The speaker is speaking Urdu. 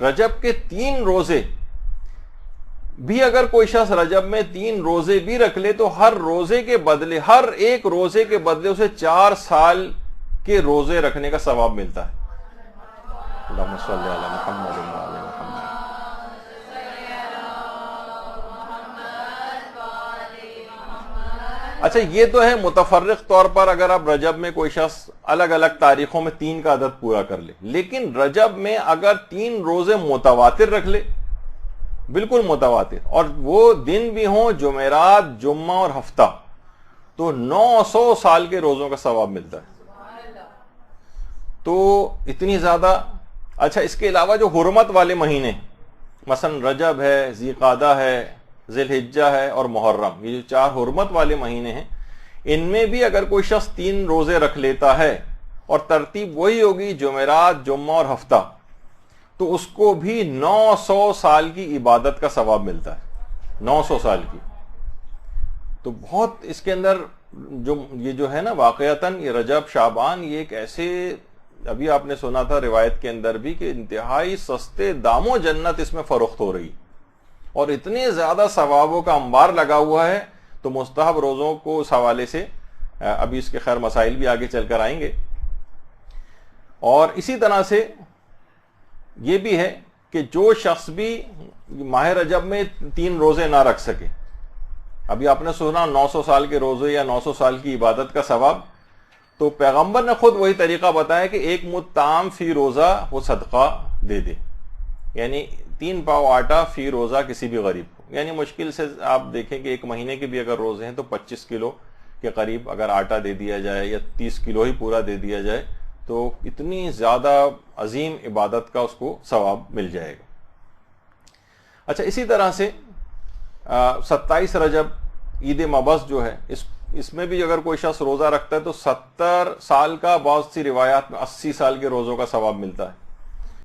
رجب کے 3 روزے بھی اگر کوئی شخص رجب میں 3 روزے بھی رکھ لے تو ہر روزے کے بدلے، ہر ایک روزے کے بدلے اسے 4 سال کے روزے رکھنے کا ثواب ملتا ہے۔ اللہم صلی علی محمد و علی محمد۔ اچھا، یہ تو ہے متفرق طور پر اگر آپ رجب میں کوئی شخص الگ الگ تاریخوں میں 3 کا عدد پورا کر لے، لیکن رجب میں اگر 3 روزے متواتر رکھ لے، بالکل متواتر، اور وہ دن بھی ہوں جمعرات، جمعہ اور ہفتہ، تو 900 سال کے روزوں کا ثواب ملتا ہے۔ تو اتنی زیادہ۔ اچھا، اس کے علاوہ جو حرمت والے مہینے، مثلا رجب ہے، ذی قعدہ ہے، ذی الحجہ ہے اور محرم، یہ جو 4 حرمت والے مہینے ہیں، ان میں بھی اگر کوئی شخص 3 روزے رکھ لیتا ہے اور ترتیب وہی ہوگی جمعرات، جمعہ اور ہفتہ، تو اس کو بھی 900 سال کی عبادت کا ثواب ملتا ہے، 900 سال کی۔ تو بہت اس کے اندر یہ جو ہے نا، واقعتاً یہ رجب، شعبان، یہ ایک ایسے، ابھی آپ نے سنا تھا روایت کے اندر بھی کہ انتہائی سستے داموں جنت اس میں فروخت ہو رہی، اور اتنے زیادہ ثوابوں کا انبار لگا ہوا ہے۔ تو مستحب روزوں کو اس حوالے سے ابھی اس کے خیر مسائل بھی آگے چل کر آئیں گے۔ اور اسی طرح سے یہ بھی ہے کہ جو شخص بھی ماہ رجب میں 3 روزے نہ رکھ سکے، ابھی آپ نے سنا 900 سال کے روزے یا 900 سال کی عبادت کا ثواب، تو پیغمبر نے خود وہی طریقہ بتایا کہ 1 مد طعام فی روزہ وہ صدقہ دے دے، یعنی 3 پاؤ آٹا فی روزہ کسی بھی غریب کو، یعنی مشکل سے آپ دیکھیں کہ 1 مہینے کے بھی اگر روزے ہیں تو 25 کلو کے قریب اگر آٹا دے دیا جائے یا 30 کلو ہی پورا دے دیا جائے تو اتنی زیادہ عظیم عبادت کا اس کو ثواب مل جائے گا۔ اچھا، اسی طرح سے 27 رجب عید مبعث جو ہے، اس میں بھی اگر کوئی شخص روزہ رکھتا ہے تو 70 سال کا، بعض سی روایات میں 80 سال کے روزوں کا ثواب ملتا ہے۔